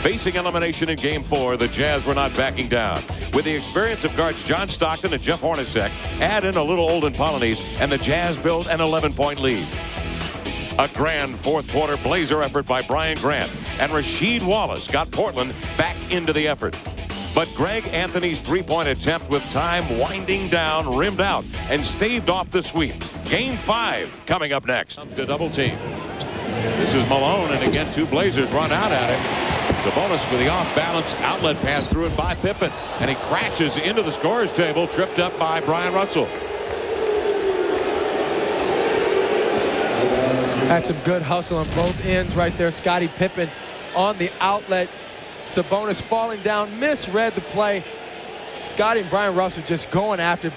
Facing elimination in Game 4, the Jazz were not backing down. With the experience of guards John Stockton and Jeff Hornacek, add in a little Olden Polynice, and the Jazz build an 11-point lead. A grand fourth-quarter Blazer effort by Brian Grant, and Rasheed Wallace got Portland back into the effort. But Greg Anthony's three-point attempt with time winding down rimmed out and staved off the sweep. Game 5 coming up next. Comes to double team. This is Malone, and again 2 Blazers run out at him. Sabonis with the off-balance outlet pass through it by Pippen, and he crashes into the scorer's table, tripped up by Brian Russell. Had some good hustle on both ends right there. Scottie Pippen on the outlet. Sabonis falling down, misread the play. Scottie and Brian Russell just going after it.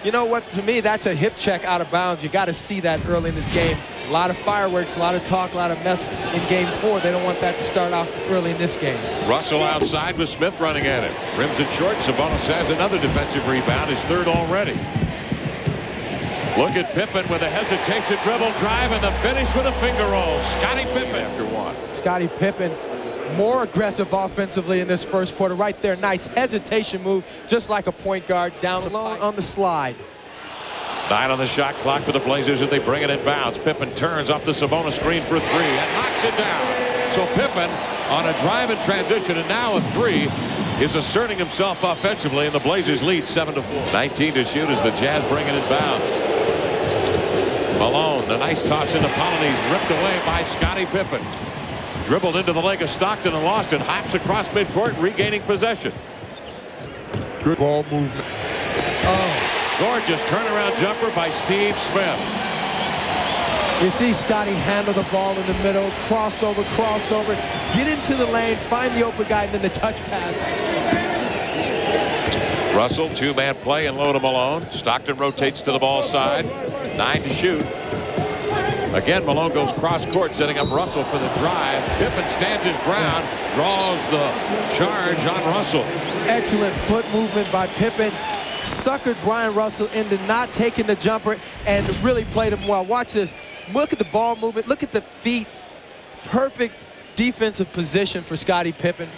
You know what, to me, that's a hip check out of bounds. You got to see that early in this game. A lot of fireworks, a lot of talk, a lot of mess in Game 4. They don't want that to start off early in this game. Russell outside with Smith running at him. Rims it short. Sabonis has another defensive rebound, his third already. Look at Pippen with a hesitation dribble drive and the finish with a finger roll. Scottie Pippen after one. Scottie Pippen more aggressive offensively in this first quarter. Right there, nice hesitation move, just like a point guard down low on the slide. 9 on the shot clock for the Blazers as they bring it in bounds. Pippen turns off the Sabonis screen for 3 and knocks it down. So Pippen on a drive and transition, and now a 3 is asserting himself offensively, and the Blazers lead 7-4. 19 to shoot as the Jazz bring it in bounds. Malone, the nice toss into Polynice, ripped away by Scottie Pippen. Dribbled into the leg of Stockton and lost it. Hops across midcourt, regaining possession. Good ball movement. Oh, Gorgeous turnaround jumper by Steve Smith. you see Scottie handle the ball in the middle, crossover, get into the lane, find the open guy, and then the touch pass. Russell, 2-man play and low to Malone. Stockton rotates to the ball side. 9 to shoot. Again, Malone goes cross court, setting up Russell for the drive. Pippen stands his ground, draws the charge on Russell. Excellent foot movement by Pippen. Suckered Brian Russell into not taking the jumper and really played him well. Watch this. Look at the ball movement. Look at the feet. Perfect defensive position for Scottie Pippen.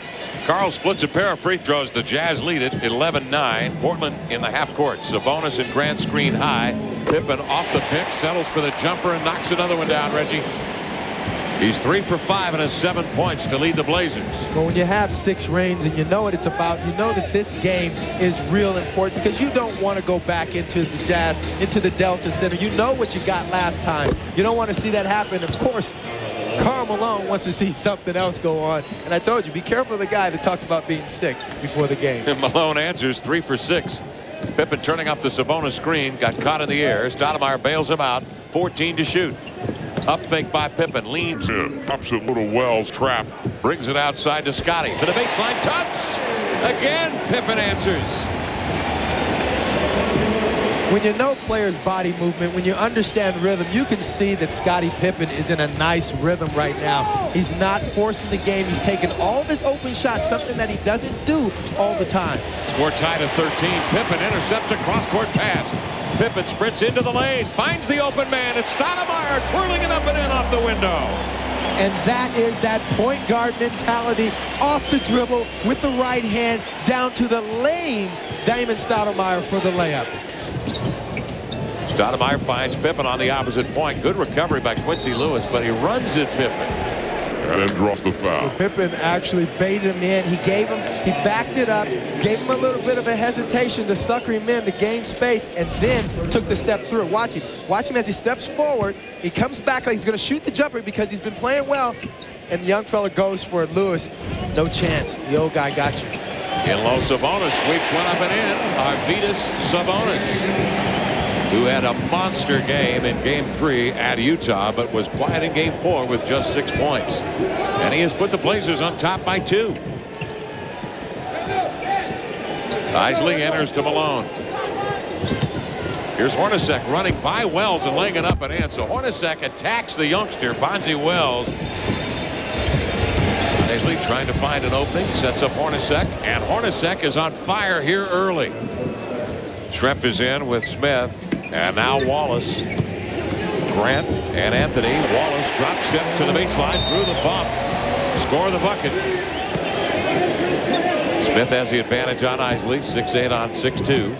Carl splits a pair of free throws. The Jazz lead it 11-9. Portland in the half court. Sabonis and Grant screen high. Pippen off the pick, settles for the jumper and knocks another one down, Reggie. He's 3 for 5 and has 7 points to lead the Blazers. Well, when you have 6 reigns and you know what it's about, you know that this game is real important because you don't want to go back into the Jazz, into the Delta Center. You know what you got last time. You don't want to see that happen. Of course, Karl Malone wants to see something else go on. And I told you, be careful of the guy that talks about being sick before the game. And Malone answers 3 for 6. Pippen turning up the Sabonis screen, got caught in the air. Stoudemire bails him out. 14 to shoot. Up fake by Pippen, leans in, Pops a little Wells trap. brings it outside to Scottie for the baseline touch. Again, Pippen answers. When you know players' body movement, when you understand rhythm, you can see that Scottie Pippen is in a nice rhythm right now. He's not forcing the game. He's taking all of his open shots, something that he doesn't do all the time. Score tied at 13. Pippen intercepts a cross-court pass. Pippen sprints into the lane, finds the open man. It's Stoudemire twirling it up and in off the window. And that is that point guard mentality, off the dribble with the right hand down to the lane. Damon Stoudemire for the layup. Stoudemire finds Pippen on the opposite point. Good recovery by Quincy Lewis, but he runs at Pippen. And then draws the foul. Pippen actually baited him in. He backed it up, gave him a little bit of a hesitation to sucker him in to gain space, and then took the step through. Watch him as he steps forward. He comes back like he's going to shoot the jumper because he's been playing well, and the young fella goes for it. Lewis, no chance. The old guy got you. In low, Sabonis sweeps one up and in. Arvydas Sabonis, who had a monster game in Game 3 at Utah, but was quiet in Game 4 with just 6 points. And he has put the Blazers on top by 2. Isley enters to Malone. Here's Hornacek running by Wells and laying it up and in. So Hornacek attacks the youngster, Bonzi Wells. Isley trying to find an opening, sets up Hornacek, and Hornacek is on fire here early. Schrempf is in with Smith. And now Wallace, Grant, and Anthony. Wallace drop steps to the baseline, through the bump, score the bucket. Smith has the advantage on Isley. 6'8" on 6'2".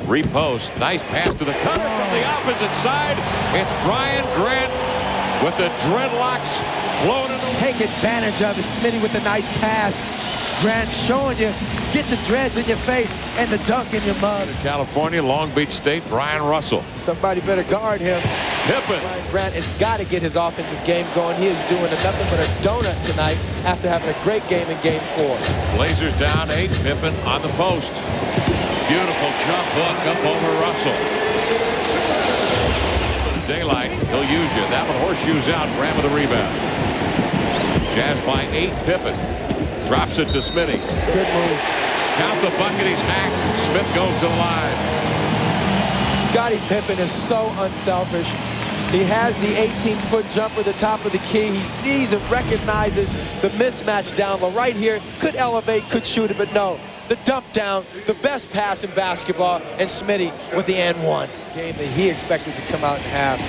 Repost. Nice pass to the cutter from the opposite side. It's Brian Grant with the dreadlocks floating. Take advantage of it. Smitty with a nice pass. Grant showing you, get the dreads in your face and the dunk in your mug. California, Long Beach State, Brian Russell. Somebody better guard him. Pippen. Brian Grant has got to get his offensive game going. He is doing nothing but a donut tonight after having a great game in Game 4. Blazers down 8. Pippen on the post. Beautiful jump hook up over Russell. Daylight, he'll use you. That one horseshoes out. Grant with a rebound. Jazz by 8. Pippen drops it to Smitty. Good move. Count the bucket. He's hacked. Smith goes to the line. Scottie Pippen is so unselfish. He has the 18-foot jumper at the top of the key. He sees and recognizes the mismatch down low. Right here, could elevate, could shoot it, but no. The dump down, the best pass in basketball, and Smitty with the and one. Game that he expected to come out and have.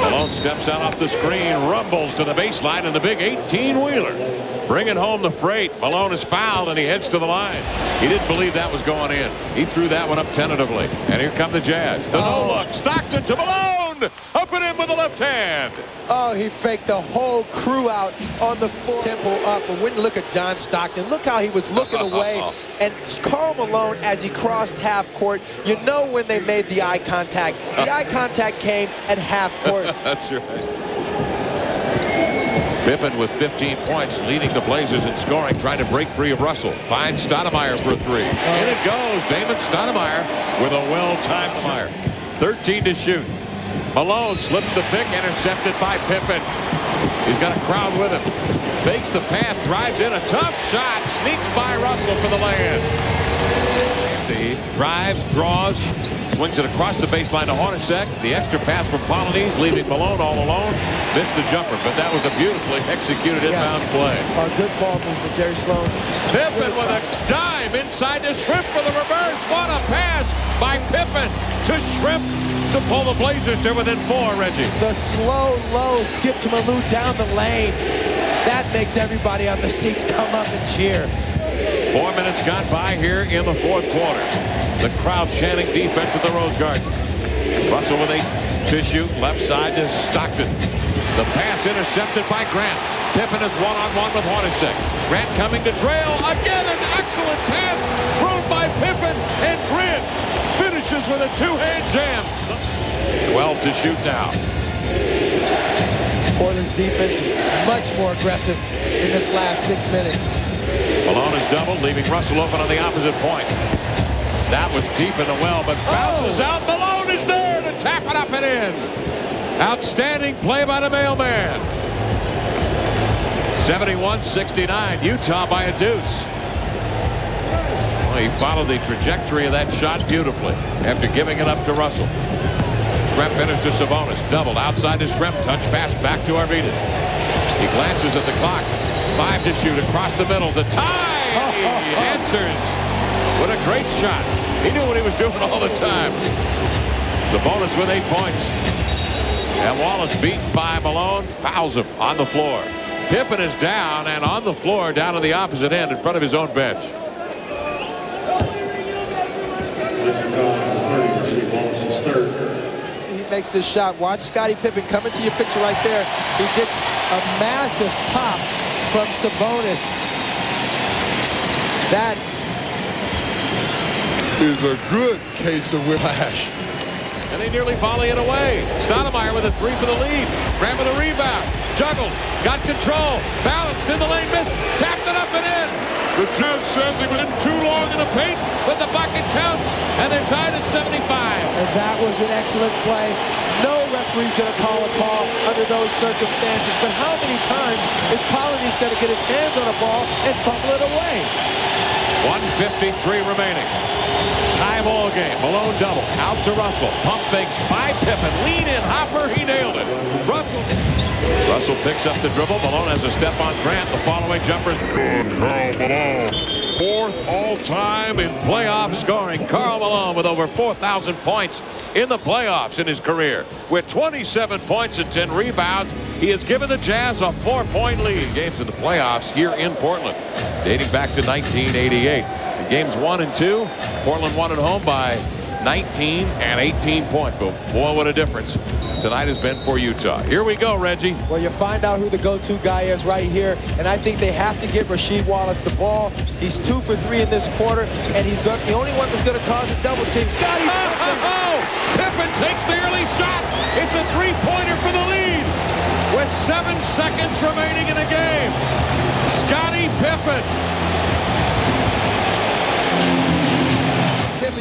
Malone steps out off the screen, rumbles to the baseline, and the big 18-wheeler. Bringing home the freight. Malone is fouled, and he heads to the line. He didn't believe that was going in. He threw that one up tentatively. And here come the Jazz. The no-look. Stockton to Malone. Up and in with the left hand. Oh, he faked the whole crew out on the floor. Tempo up. But when you look at John Stockton, look how he was looking away. And Karl Malone, as he crossed half court, you know when they made the eye contact. The eye contact came at half court. That's right. Pippen with 15 points, leading the Blazers in scoring, trying to break free of Russell. Finds Stoudemire for a three. In it goes. Damon Stoudemire with a well-timed fire. 13 to shoot. Malone slips the pick, intercepted by Pippen. He's got a crowd with him. Fakes the pass, drives in a tough shot, sneaks by Russell for the lay-in. He drives, draws, swings it across the baseline to Hornacek. The extra pass from Polynice, leaving Malone all alone. Missed the jumper, but that was a beautifully executed inbound play. A good ball movement, Jerry Sloan. Pippen with a dime inside to Shrimp for the reverse. What a pass by Pippen to Shrimp to pull the Blazers to within 4, Reggie. The slow, low skip to Malou down the lane. That makes everybody on the seats come up and cheer. 4 minutes gone by here in the fourth quarter. The crowd chanting defense at the Rose Garden. Russell with 8 to shoot, left side to Stockton. The pass intercepted by Grant. Pippen is one-on-one with Hornacek. Grant coming to trail. Again, an excellent pass thrown by Pippen. And Grant finishes with a two-hand jam. 12 to shoot now. Portland's defense much more aggressive in this last 6 minutes. Malone is doubled, leaving Russell open on the opposite point. That was deep in the well, but bounces out. Malone is there to tap it up and in. Outstanding play by the mailman. 71-69, Utah by a deuce. Well, he followed the trajectory of that shot beautifully after giving it up to Russell. Shrimp finished to Sabonis, doubled outside to Shrimp, touch pass back to Arvidas. He glances at the clock. 5 to shoot across the middle to tie. He answers. What a great shot. He knew what he was doing all the time. Sabonis with 8 points. And Wallace beaten by Malone, fouls him on the floor. Pippen is down and on the floor down to the opposite end in front of his own bench. He makes this shot. Watch Scottie Pippen come into your picture right there. He gets a massive pop from Sabonis. That Is a good case of whiplash. And they nearly volley it away. Stoudemire with a 3 for the lead. Grant with a rebound. Juggled. Got control. Balanced in the lane. Missed. Tapped it up and in. The Jazz says he was in too long in the paint, but the bucket counts, and they're tied at 75. And that was an excellent play. No referee's going to call a call under those circumstances. But how many times is Polynice going to get his hands on a ball and fumble it away? 1:53 remaining. Tie ball game. Malone double. Out to Russell. Pump fakes by Pippen. Lean in. Hopper. He nailed it. Russell picks up the dribble. Malone has a step on Grant. The following jumper. Karl Malone. 4th all-time in playoff scoring. Karl Malone with over 4,000 points in the playoffs in his career. With 27 points and 10 rebounds, he has given the Jazz a 4-point lead in games in the playoffs here in Portland, dating back to 1988. The games 1 and 2, Portland won at home by 19 and 18 points. But boy, what a difference tonight has been for Utah. Here we go, Reggie. Well, you find out who the go-to guy is right here, and I think they have to get Rasheed Wallace the ball. He's 2 for 3 in this quarter, and he's the only one that's going to cause a double team. Scottie Pippen takes the early shot. It's a three-pointer for the lead with 7 seconds remaining in the game. Scottie Pippen.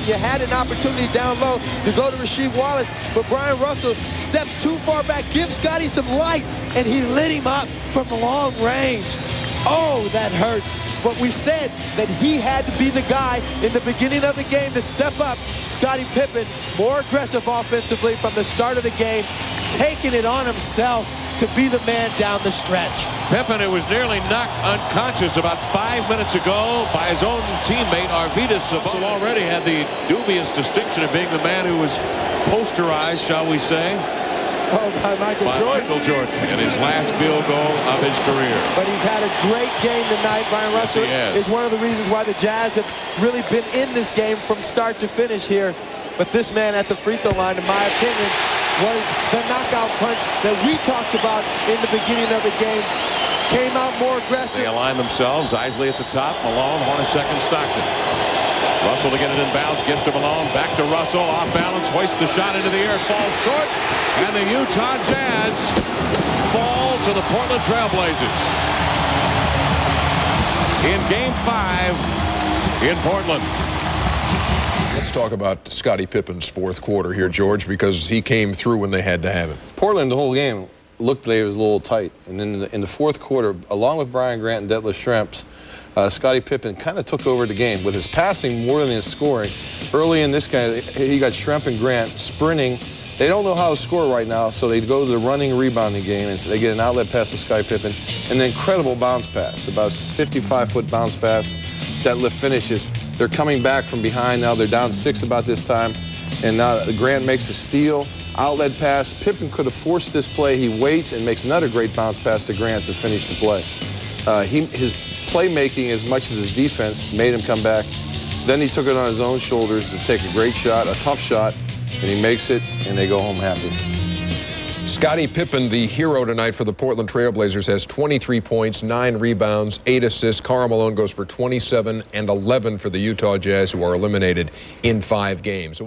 You had an opportunity down low to go to Rasheed Wallace, but Brian Russell steps too far back, gives Scottie some light, and he lit him up from long range. Oh, that hurts. But we said that he had to be the guy in the beginning of the game to step up. Scottie Pippen, more aggressive offensively from the start of the game, taking it on himself to be the man down the stretch. Pippen, who was nearly knocked unconscious about 5 minutes ago by his own teammate Arvydas Sabonis, already had the dubious distinction of being the man who was posterized, shall we say, by Michael Jordan in his last field goal of his career. But he's had a great game tonight. Brian Russell is one of the reasons why the Jazz have really been in this game from start to finish here. But this man at the free throw line, in my opinion, was the knockout punch that we talked about in the beginning of the game. Came out more aggressive. They align themselves. Isley at the top. Malone, Hornacek, and Stockton. Russell to get it in bounds. Gives to Malone. Back to Russell. Off balance. Hoists the shot into the air. Falls short. And the Utah Jazz fall to the Portland Trailblazers in Game 5 in Portland. Let's talk about Scottie Pippen's fourth quarter here, George, because he came through when they had to have it. Portland, the whole game, looked like it was a little tight. And then in the fourth quarter, along with Brian Grant and Detlef Schrempf, Scottie Pippen kind of took over the game with his passing more than his scoring. Early in this game, he got Schrempf and Grant sprinting. They don't know how to score right now, so they go to the running rebounding game, and so they get an outlet pass to Scottie Pippen, and an incredible bounce pass, about a 55-foot bounce pass. Detlef finishes. They're coming back from behind now. They're down 6 about this time, and now Grant makes a steal, outlet pass. Pippen could have forced this play. He waits and makes another great bounce pass to Grant to finish the play. His playmaking, as much as his defense, made him come back. Then he took it on his own shoulders to take a great shot, a tough shot, and he makes it, and they go home happy. Scottie Pippen, the hero tonight for the Portland Trailblazers, has 23 points, 9 rebounds, 8 assists. Karl Malone goes for 27 and 11 for the Utah Jazz, who are eliminated in 5 games.